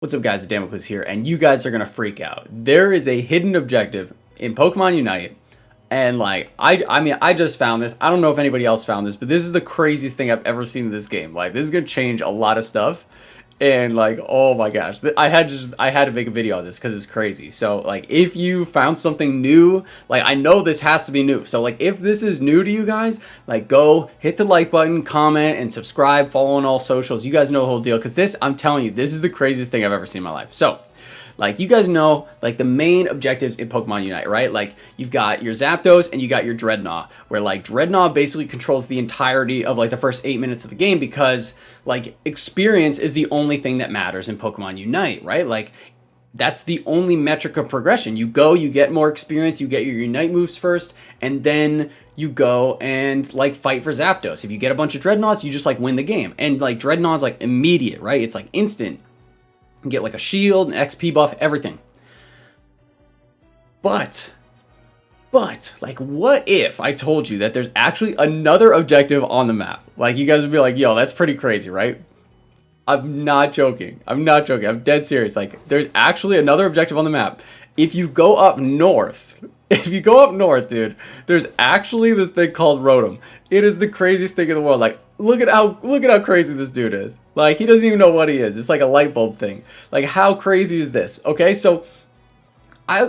What's up guys, Damocles here, and you guys are gonna freak out. There is a hidden objective in Pokemon Unite, and like, I mean, I just found this. I don't know if anybody else found this, but this is the craziest thing I've ever seen in this game. Like, this is gonna change a lot of stuff, and like, oh my gosh, I had to make a video on this because it's crazy. So like, if you found something new, like, I know this has to be new. So like, if this is new to you guys, like, go hit the like button, comment, and subscribe, follow on all socials. You guys know the whole deal, because this, I'm telling you, this is the craziest thing I've ever seen in my life. So like, you guys know, like, the main objectives in Pokemon Unite, right? Like, you've got your Zapdos and you got your Drednaw, where, like, Drednaw basically controls the entirety of, like, the first 8 minutes of the game because, like, experience is the only thing that matters in Pokemon Unite, right? Like, that's the only metric of progression. You go, you get more experience, you get your Unite moves first, and then you go and, like, fight for Zapdos. If you get a bunch of Drednaws, you just, like, win the game. And, like, Drednaw is, like, immediate, right? It's, like, instant. You get like a shield, an XP buff, everything. But, like, what if I told you that there's actually another objective on the map? Like, you guys would be like, yo, that's pretty crazy, right? I'm not joking. I'm dead serious. Like, there's actually another objective on the map. If you go up north, dude, there's actually this thing called Rotom. It is the craziest thing in the world. Like, look at how crazy this dude is. Like, he doesn't even know what he is. It's like a light bulb thing. Like, how crazy is this? Okay, so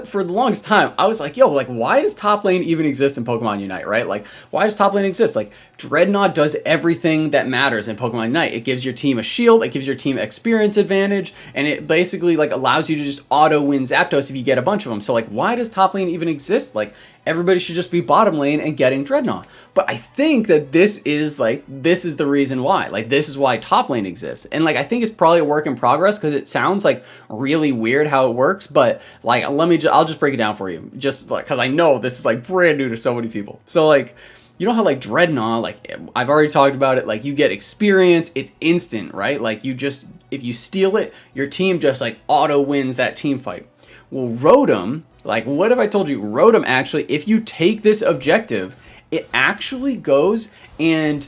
for the longest time, I was like, yo, like, why does top lane even exist in Pokemon Unite, right? Like, why does top lane exist? Like, Drednaw does everything that matters in Pokemon Unite. It gives your team a shield, it gives your team experience advantage, and it basically, like, allows you to just auto-win Zapdos if you get a bunch of them. So, like, why does top lane even exist? Like, everybody should just be bottom lane and getting Drednaw. But I think that this is the reason why. Like, this is why top lane exists. And, like, I think it's probably a work in progress because it sounds, like, really weird how it works. But, like, I'll just break it down for you. Just, like, because I know this is, like, brand new to so many people. So, like, you know how, like, Drednaw, like, I've already talked about it, like, you get experience, it's instant, right? Like, if you steal it, your team just, like, auto wins that team fight. Well, Rotom, like, what if I told you, Rotom actually, if you take this objective, it actually goes and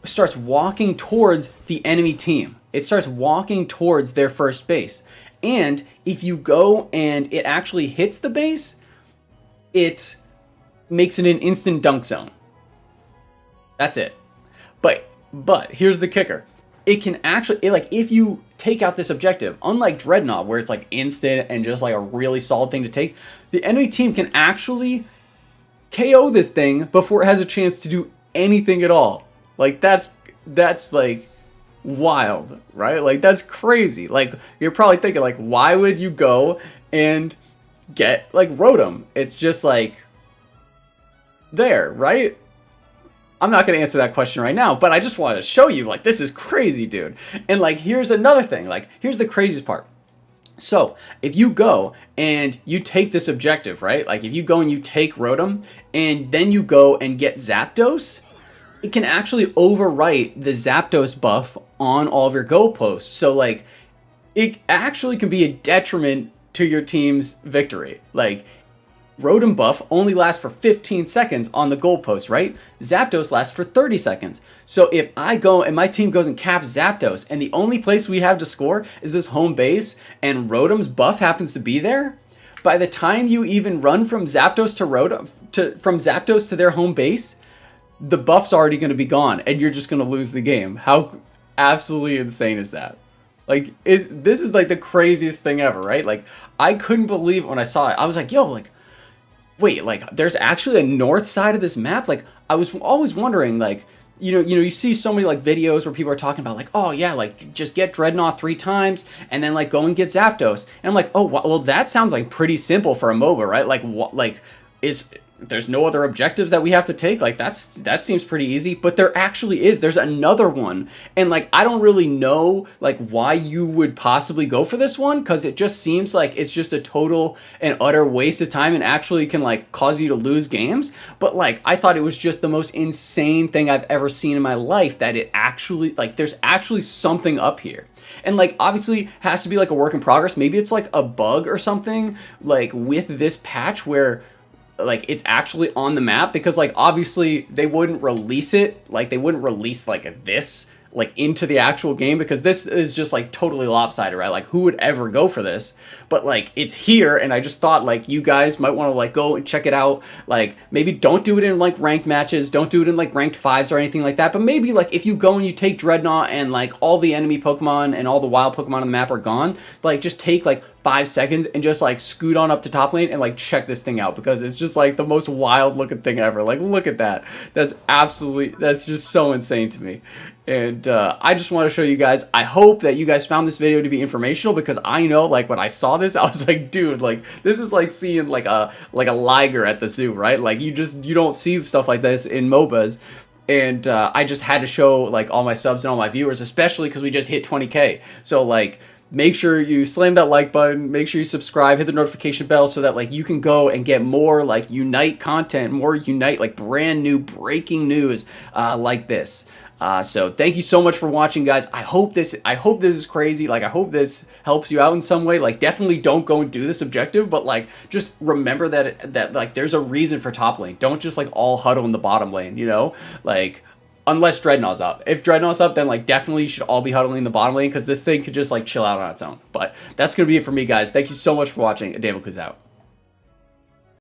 starts walking towards the enemy team. It starts walking towards their first base. And if you go and it actually hits the base, it makes it an instant dunk zone. That's it. But here's the kicker. It can actually, like, if you take out this objective, unlike Drednaw, where it's like instant and just like a really solid thing to take, the enemy team can actually KO this thing before it has a chance to do anything at all. Like, that's like wild, right? Like, that's crazy. Like, you're probably thinking, like, why would you go and get, like, Rotom? It's just like there, right? I'm not going to answer that question right now, but I just wanted to show you, like, this is crazy, dude. And, like, here's another thing. Like, here's the craziest part. So, if you go and you take this objective, right? Like, if you go and you take Rotom, and then you go and get Zapdos, it can actually overwrite the Zapdos buff on all of your goalposts. So, like, it actually can be a detriment to your team's victory. Like, Rotom buff only lasts for 15 seconds on the goalpost, right? Zapdos lasts for 30 seconds. So if I go and my team goes and caps Zapdos, and the only place we have to score is this home base, and Rotom's buff happens to be there, by the time you even run from Zapdos from Zapdos to their home base, the buff's already going to be gone, and you're just going to lose the game. How absolutely insane is that? Like, this is like the craziest thing ever, right? Like, I couldn't believe it when I saw it. I was like, yo, like, wait, like, there's actually a north side of this map? Like, I was always wondering, like, you see so many, like, videos where people are talking about, like, oh, yeah, like, just get Drednaw 3 times, and then, like, go and get Zapdos. And I'm like, oh, well, that sounds, like, pretty simple for a MOBA, right? Like, what, like, there's no other objectives that we have to take? Like, that seems pretty easy, but there actually is. There's another one, and, like, I don't really know, like, why you would possibly go for this one, because it just seems like it's just a total and utter waste of time and actually can, like, cause you to lose games. But, like, I thought it was just the most insane thing I've ever seen in my life, that it actually, like, there's actually something up here. And, like, obviously has to be, like, a work in progress. Maybe it's, like, a bug or something, like, with this patch where, like, it's actually on the map, because, like, obviously they wouldn't release it, like, they wouldn't release, like, this like into the actual game, because this is just like totally lopsided, right? Like who would ever go for this? But like it's here, and I just thought like you guys might want to like go and check it out. Like maybe don't do it in like ranked matches, don't do it in like ranked 5s or anything like that, but maybe like if you go and you take Drednaw and like all the enemy Pokemon and all the wild Pokemon on the map are gone, like just take like 5 seconds and just like scoot on up to top lane and like check this thing out, because it's just like the most wild looking thing ever. Like look at that. That's just so insane to me. And I just want to show you guys. I hope that you guys found this video to be informational, because I know like when I saw this, I was like, dude, like this is like seeing like a liger at the zoo, right? Like you don't see stuff like this in MOBAs. And I just had to show like all my subs and all my viewers, especially because we just hit 20K. So like make sure you slam that like button, make sure you subscribe, hit the notification bell, so that like you can go and get more like Unite content, more Unite like brand new breaking news like this. So thank you so much for watching, guys. I hope this is crazy. Like I hope this helps you out in some way. Like definitely don't go and do this objective, but like just remember that like there's a reason for top lane. Don't just like all huddle in the bottom lane, you know? Like unless Drednaw's up. If Drednaw's up, then like definitely you should all be huddling in the bottom lane, because this thing could just like chill out on its own. But that's gonna be it for me, guys. Thank you so much for watching. Damocles out.